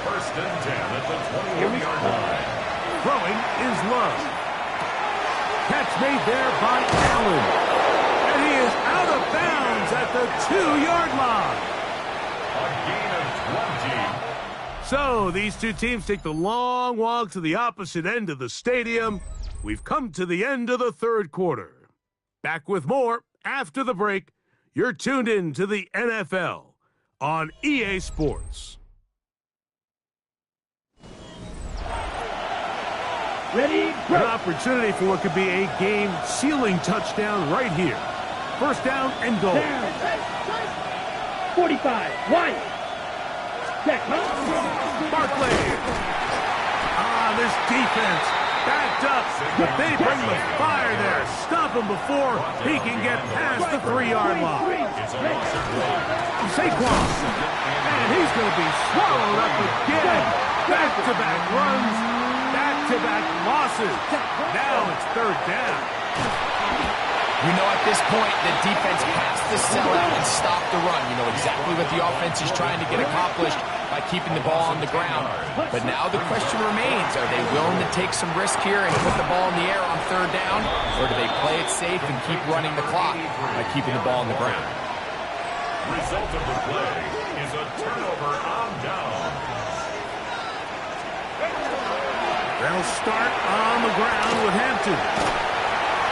S3: First and 10 at the 21-yard line.
S1: Throwing is Love. Catch made there by Allen. And he is out of bounds at the 2-yard line.
S3: A gain of 20.
S1: So these two teams take the long walk to the opposite end of the stadium. We've come to the end of the 3rd quarter. Back with more after the break. You're tuned in to the NFL on EA Sports.
S5: Ready,
S1: An opportunity for what could be a game-sealing touchdown right here. 1st down and goal.
S5: down. 45, White. Check,
S1: Barkley. This defense backed up. They bring the fire there. Stop him before he can get past the 3-yard line. Saquon. And he's going to be swallowed up again. Back-to-back runs. Back-to-back losses. Now it's 3rd down.
S2: You know, at this point, the defense has to sell out and stop the run. You know exactly what the offense is trying to get accomplished by keeping the ball on the ground. But now the question remains, are they willing to take some risk here and put the ball in the air on 3rd down? Or do they play it safe and keep running the clock by keeping the ball on the ground?
S3: Result of the play is a turnover on down.
S1: They'll start on the ground with Hampton.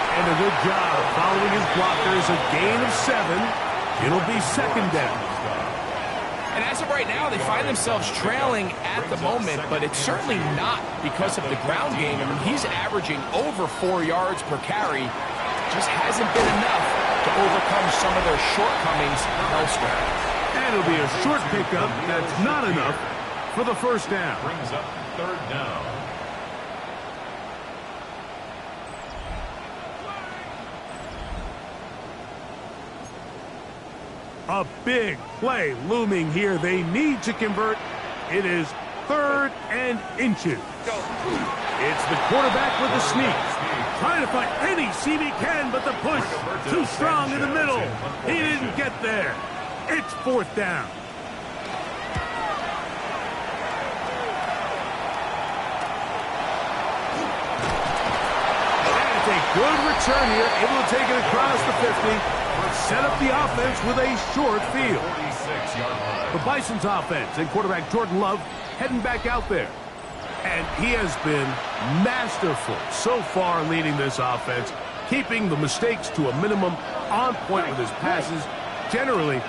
S1: And a good job following his blockers. A gain of 7. It'll be 2nd down.
S2: And as of right now, they find themselves trailing at the moment, but it's certainly not because of the ground game. I mean, he's averaging over 4 yards per carry. Just hasn't been enough to overcome some of their shortcomings elsewhere.
S1: And it'll be a short pickup. That's not enough for the 1st down.
S3: Brings up 3rd down.
S1: A big play looming here. They need to convert. It is 3rd and inches. It's the quarterback with the sneak. Trying to find any seam he can, but the push too strong in the middle. He didn't get there. It's 4th down. And it's a good return here. Able to take it across the 50. Set up the offense with a short field. The Bison's offense and quarterback Jordan Love heading back out there. And he has been masterful so far leading this offense, keeping the mistakes to a minimum, on point with his passes, generally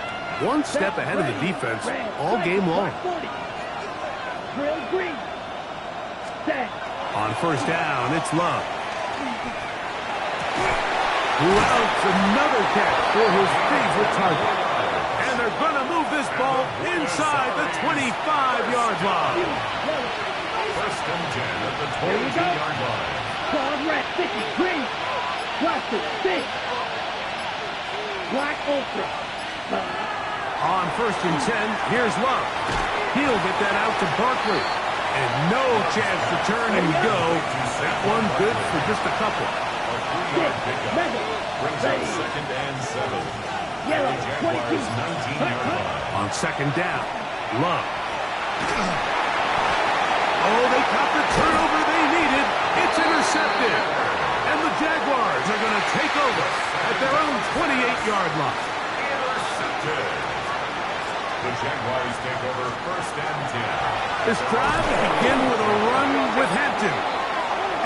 S1: one step ahead of the defense all game long. On 1st down, it's Love. Louds another catch for his favorite target. And they're going to move this ball inside the 25-yard line.
S3: 1st and 10 at the 22-yard line.
S5: Broad red, sticky, green. Plastic, stick. Black ultra.
S1: On 1st and 10, here's Love. He'll get that out to Barkley. And no chance to turn and go. That one good for just a couple.
S3: Brings up 2nd and 7.
S5: Yellow, 22.
S3: Jaguars 19-yard line.
S1: On 2nd down, Love. Oh, they caught the turnover they needed. It's intercepted. And the Jaguars are going to take over at their own 28-yard line.
S3: Intercepted. The Jaguars take over 1st and 10.
S1: This drive will begin with a run with Hampton.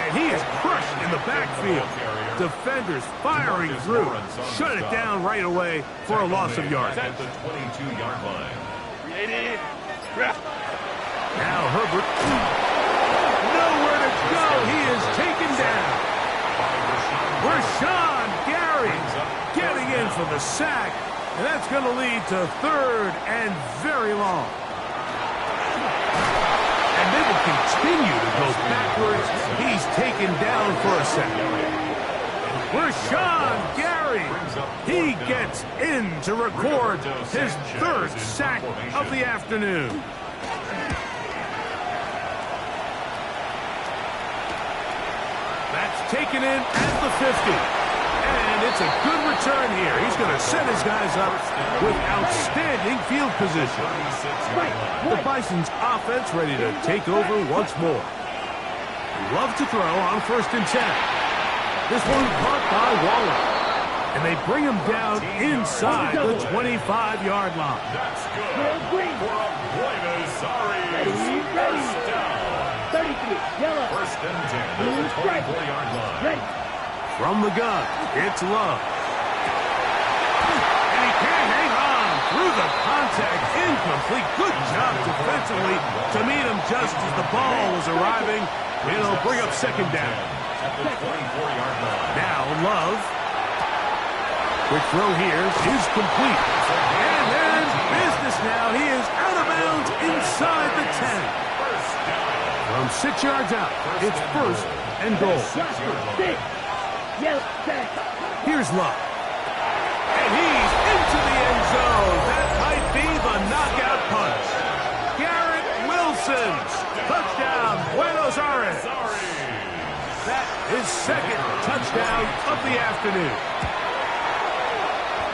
S1: And he is crushed in the backfield. Defenders firing through. Shut it down right away for a loss of yards.
S3: At the 22-yard line.
S1: Now Herbert. Nowhere to go. He is taken down. Rashawn Gary getting in for the sack. And that's going to lead to 3rd and very long. And they will continue to go backwards. He's taken down for a second. Rashawn Gary. He gets in to record his third sack of the afternoon. That's taken in at the 50. And it's a good return here. He's going to set his guys up with outstanding field position. The Bison's offense ready to take over once more. Love to throw on 1st and 10. This one caught by Waller. And they bring him down inside the 25-yard line.
S3: That's good for a Buenos Aires first down.
S5: 33, yellow.
S3: 1st and 10 at the 24-yard line.
S5: Ready.
S1: From the gun, it's Love. And he can't hang on through the contact. Incomplete. Good job defensively to meet him just as the ball was arriving. It'll bring up 2nd down.
S3: At the 24-yard line.
S1: Now Love. Quick throw here is complete. And they're in business now. He is out of bounds inside the 10.
S3: First down.
S1: From 6 yards out, it's 1st and goal.
S3: 6-yard line.
S1: Here's Love. And he's into the end zone. That might be the knockout punch. Garrett Wilson. Touchdown, Buenos Aires. That is 2nd touchdown of the afternoon.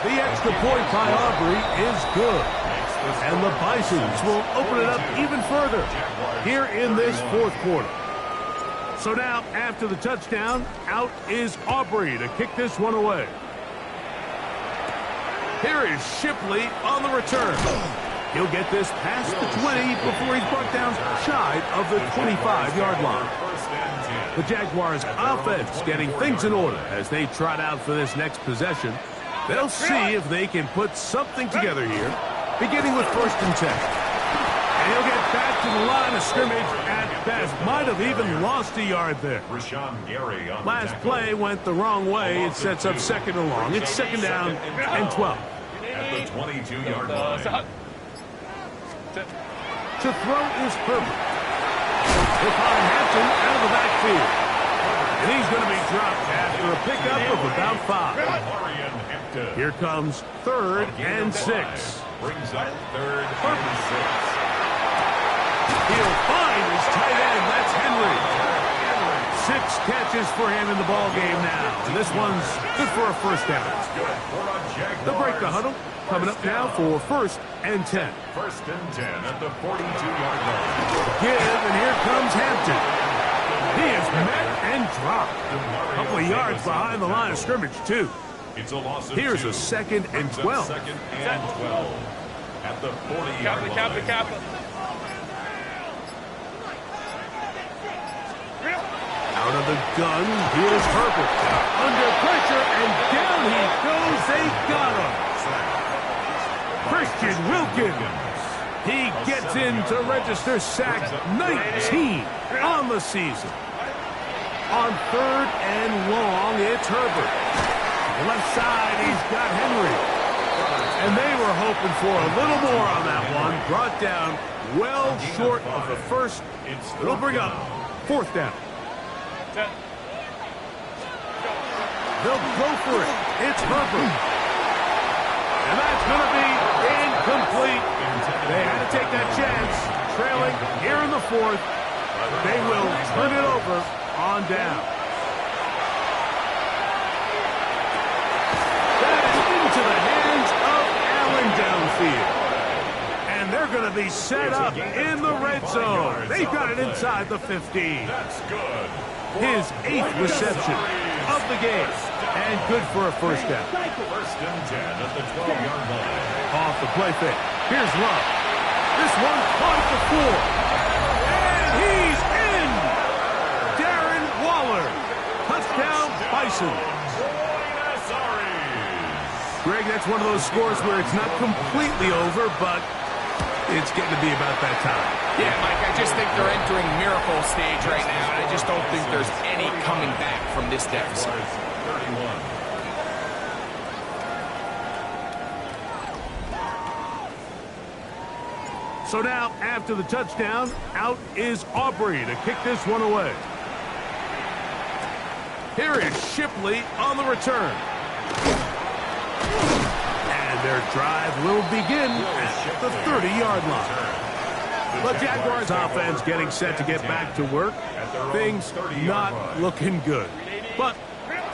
S1: The extra point by Aubrey is good. And the Bisons will open it up even further here in this 4th quarter. So now, after the touchdown, out is Aubrey to kick this one away. Here is Shipley on the return. He'll get this past the 20 before he's brought down shy of the 25-yard line. The Jaguars' offense getting things in order as they trot out for this next possession. They'll see if they can put something together here, beginning with 1st and 10. And he'll get back to the line of scrimmage at best. Might have even lost a yard there.
S3: Rashawn Gary on the
S1: Last
S3: tackle.
S1: play went the wrong way. It sets up 2nd and long. It's 2nd down and 12.
S3: At the 22-yard line.
S1: To throw is Herbert. He'll find Hampton out of the backfield. And he's going to be dropped after a pickup of about 5.
S3: Marion Hampton.
S1: Here comes 3rd and 6.
S3: Brings up 3rd and 6.
S1: He'll find his tight end. That's Henry. 6 catches for him in the ball game now. And this one's good for a 1st down. They'll break the huddle. Coming up now for 1st and 10.
S3: 1st and 10 at the 42-yard line.
S1: Give, and here comes Hampton. He is met and dropped. A couple of yards behind the line of scrimmage, too.
S3: It's a loss of
S1: Here's
S3: 2.
S1: a 2nd and 12.
S3: 2nd and 12 at the 40-yard line.
S4: Kappa.
S1: Out of the gun, here's Herbert. Under pressure, and down he goes. They got him. Christian Wilkins. He gets in to register sack 19 on the season. On 3rd and long, it's Herbert. The left side, he's got Henry. And they were hoping for a little more on that one. Brought down well short of the 1st. It'll bring up 4th down. They'll go for it. It's Herbert. And that's going to be incomplete. They had to take that chance. Trailing here in the 4th. They will turn it over on down. That is into the hands of Allen downfield. And they're going to be set up in the red zone. They've got it inside the 15.
S3: That's good.
S1: His 8th reception of the game. And good for a 1st down.
S3: 1st and 10 at the 12-yard line.
S1: Off the play fake. Here's Love. This one caught at the 4. And he's in! Darren Waller. Touchdown, Bison. Greg, that's one of those scores where it's not completely over, but it's getting to be about that time.
S2: Yeah, Mike, I just think they're entering miracle stage right now, and I just don't think there's any coming back from this deficit.
S3: 31.
S1: So now, after the touchdown, out is Aubrey to kick this one away. Here is Shipley on the return. And their drive will begin at the 30-yard line. The Jaguars offense getting set to get back to work. Things not looking good. But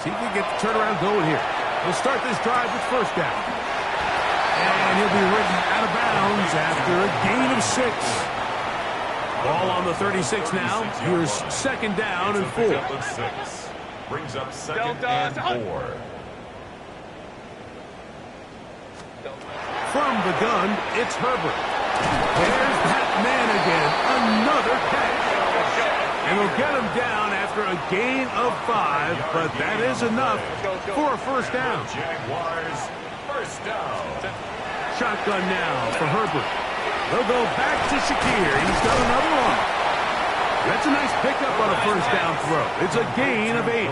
S1: see if we get the turnaround going here. We'll start this drive with first down. And he'll be ridden out of bounds after a gain of 6. Ball on the 36 now. Here's second down and 4.
S3: Brings up second and 4.
S1: From the gun, it's Herbert. There's that man again. Another catch. And they'll get him down after a gain of 5, but that is enough for a first down.
S3: Jaguars, first down.
S1: Shotgun now for Herbert. They'll go back to Shakir. He's got another one. That's a nice pickup on a first down throw. It's a gain of 8.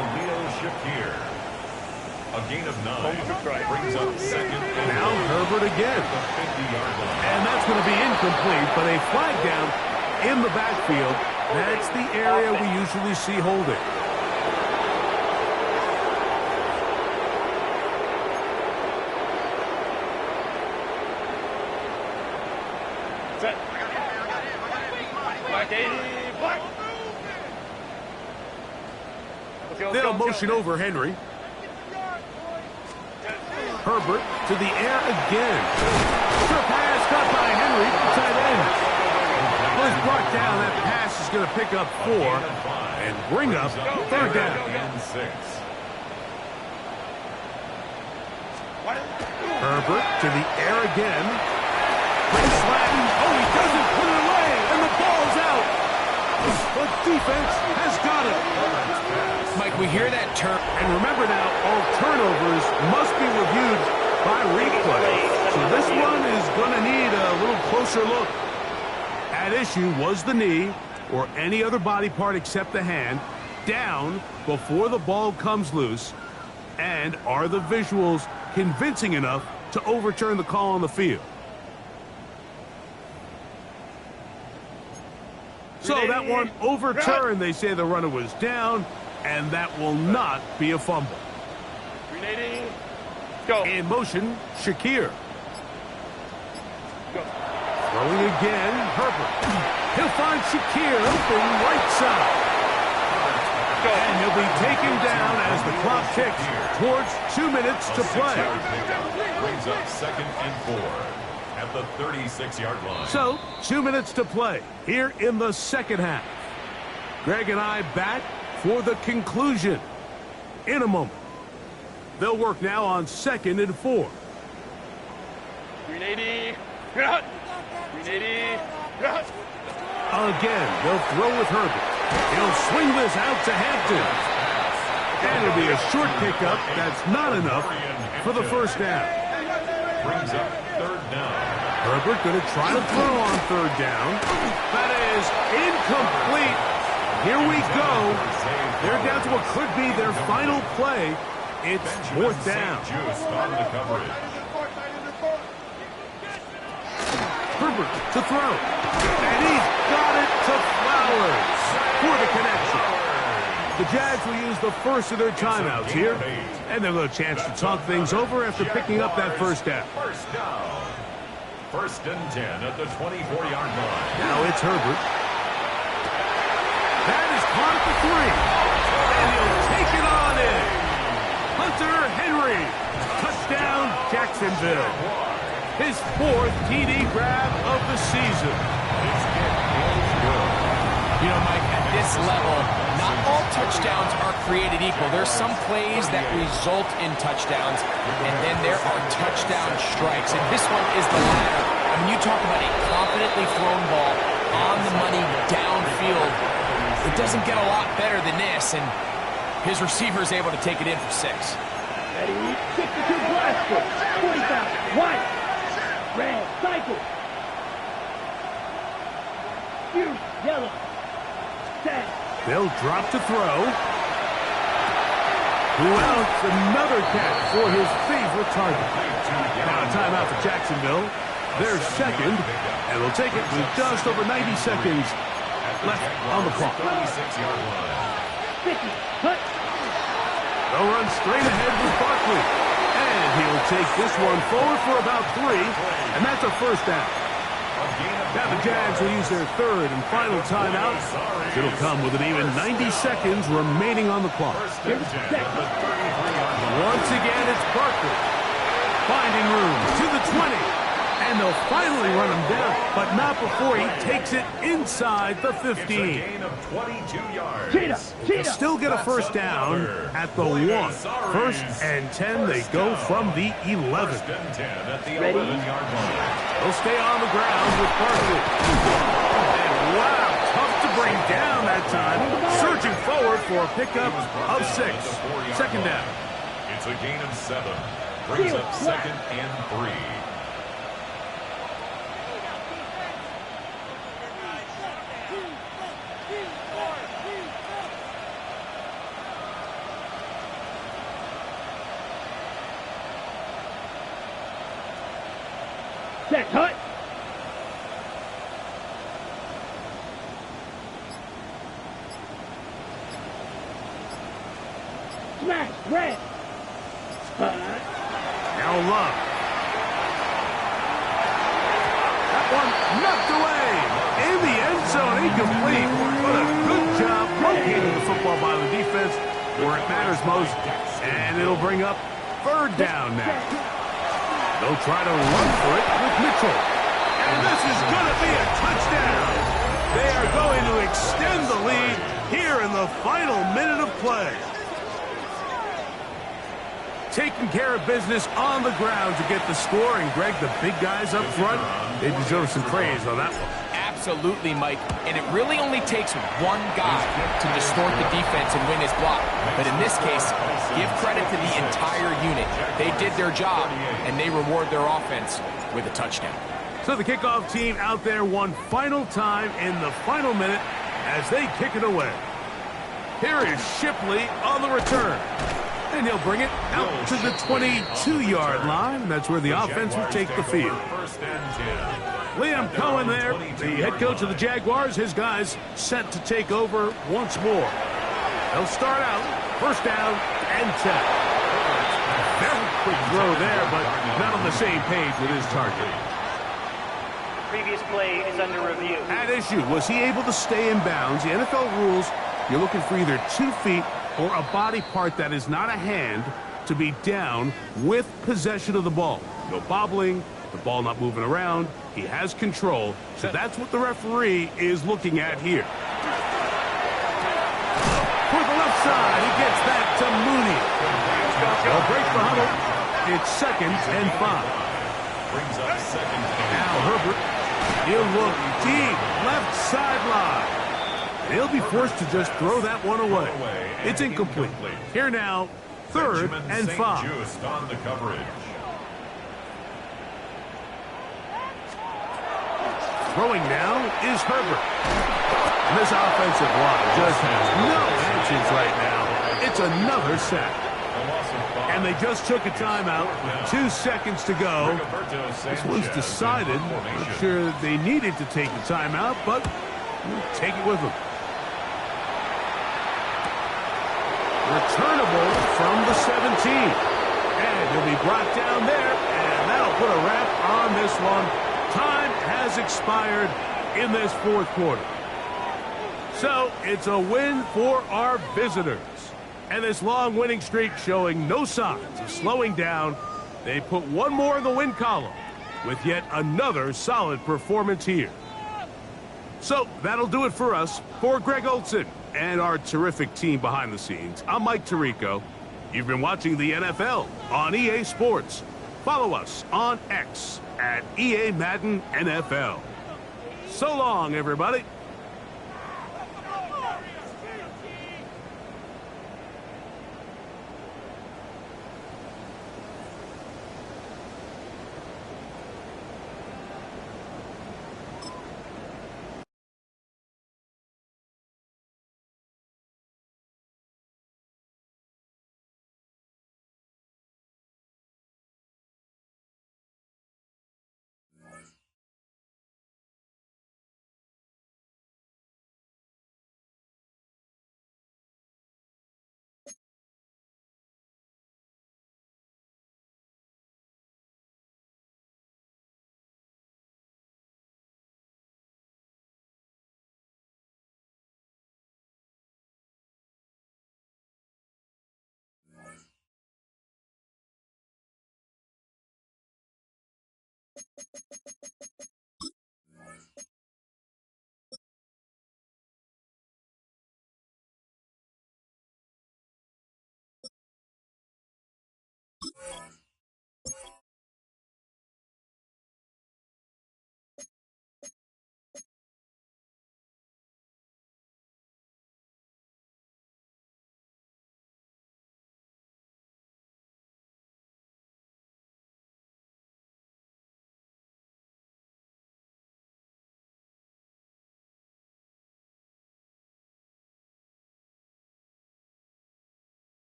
S3: Shakir. A gain of 9. Brings up second and
S1: now Herbert again. And that's going to be incomplete, but a flag down in the backfield. That's the area we usually see holding. They'll motion over Henry. Herbert to the air again. Sure pass caught by Henry, tight end. Was brought down. That pass is going to pick up 4 and bring up third down. Herbert to the air again. Brings Slatton. Oh, he doesn't put it away, and the ball's out. The defense has got it.
S2: Mike, we hear that term.
S1: And remember now, all turnovers must be reviewed by replay. So this one is going to need a little closer look. At issue was the knee, or any other body part except the hand, down before the ball comes loose. And are the visuals convincing enough to overturn the call on the field? So that one overturned. They say the runner was down, and that will not be a fumble.
S4: Go.
S1: In motion, Shakir. Throwing again, Herbert. He'll find Shakir open right side. And he'll be taken down as the clock ticks towards 2 minutes to play.
S3: Brings up second and 4 at the 36-yard line.
S1: So, 2 minutes to play here in the second half. Greg and I back for the conclusion in a moment. They'll work now on second and 4.
S4: 380. 380.
S1: Again, they'll throw with Herbert. He'll swing this out to Hampton. And it'll be a short pickup. That's not enough for the first down.
S3: Brings up third down.
S1: Herbert going to try to throw on third down. That is incomplete. Here we go. They're down to what could be their final play. It's fourth down.
S3: Juice on the coverage.
S1: Herbert to throw. And he's got it to Flowers for the connection. The Jags will use the first of their timeouts here. And they'll have a chance to talk things over after picking up that first down.
S3: First down. First and 10 at the 24-yard line.
S1: Now it's Herbert. That is caught at the 3. And he'll take it on in. Hunter Henry. Touchdown, Jacksonville. His 4th TD grab of the season.
S2: You know, Mike, at this level, not all touchdowns are created equal. There's some plays that result in touchdowns, and then there are touchdown strikes. And this one is the latter. I mean, you talk about a confidently thrown ball on the money downfield. It doesn't get a lot better than this, and his receiver is able to take it in for 6.
S5: Ready, 62 blaster, 45, white, red, cycle. Huge, yellow, tag.
S1: They'll drop to throw. Who else? Another catch for his favorite target. Now a timeout for Jacksonville. They're second, and they'll take it with just over 90 seconds left on the clock.
S3: 36-yard line.
S5: 50, cut.
S1: They'll run straight ahead with Barkley. And he'll take this one forward for about 3, and that's a first down. Now the Jags will use their third and final timeout. It'll come with an even 90 seconds remaining on the clock. Once again, it's Barkley. Finding room to the 20. And they'll finally run him down, but not before he takes it inside the 15. They'll still get a first down at the 1. First and 10, they go from the 11.
S5: Ready?
S1: They'll stay on the ground with Barkley. And wow, tough to bring down that time. Surging forward for a pickup of 6. Second down.
S3: It's a gain of 7. Brings up second and 3.
S5: Set, cut. Smash, red.
S1: Now Love. That one knocked away. In the end zone, incomplete. What a good job locating the football by the defense where it matters most. And it'll bring up third down now. They'll try to run for it with Mitchell. And this is going to be a touchdown. They are going to extend the lead here in the final minute of play. Taking care of business on the ground to get the score. And, Greg, the big guys up front, they deserve some praise on that one.
S2: Absolutely, Mike. And it really only takes one guy to distort the defense and win his block. But in this case, give credit to the entire unit. They did their job, and they reward their offense with a touchdown.
S1: So the kickoff team out there one final time in the final minute as they kick it away. Here is Shipley on the return. And he'll bring it out to the 22-yard line. That's where the offense will take the field. Liam Cohen there, the head coach of the Jaguars. His guys set to take over once more. They'll start out first down and 10. Very quick throw there, but not on the same page with his target.
S7: Previous play is under review.
S1: At issue, was he able to stay in bounds? The NFL rules, you're looking for either 2 feet or a body part that is not a hand to be down with possession of the ball. No bobbling, the ball not moving around. He has control, so that's what the referee is looking at here. For the left side, he gets that to Mooney. They'll break the huddle. It's second and 5.
S3: Brings up second.
S1: Now Herbert, he'll look deep, left sideline. He'll be forced to just throw that one away. It's incomplete. Here now, third and 5.
S3: Just on the coverage.
S1: Throwing now is Herbert. And this offensive line just has no answers right now. It's another sack. And they just took a timeout with 2 seconds to go. This one's decided. Not sure they needed to take the timeout, but we'll take it with them. Returnable from the 17. And he'll be brought down there, and that'll put a wrap on this one. Time has expired in this fourth quarter. So it's a win for our visitors. And this long winning streak showing no signs of slowing down. They put one more in the win column with yet another solid performance here. So that'll do it for us. For Greg Olson and our terrific team behind the scenes, I'm Mike Tirico. You've been watching the NFL on EA Sports. Follow us on X at EA Madden NFL. So long, everybody.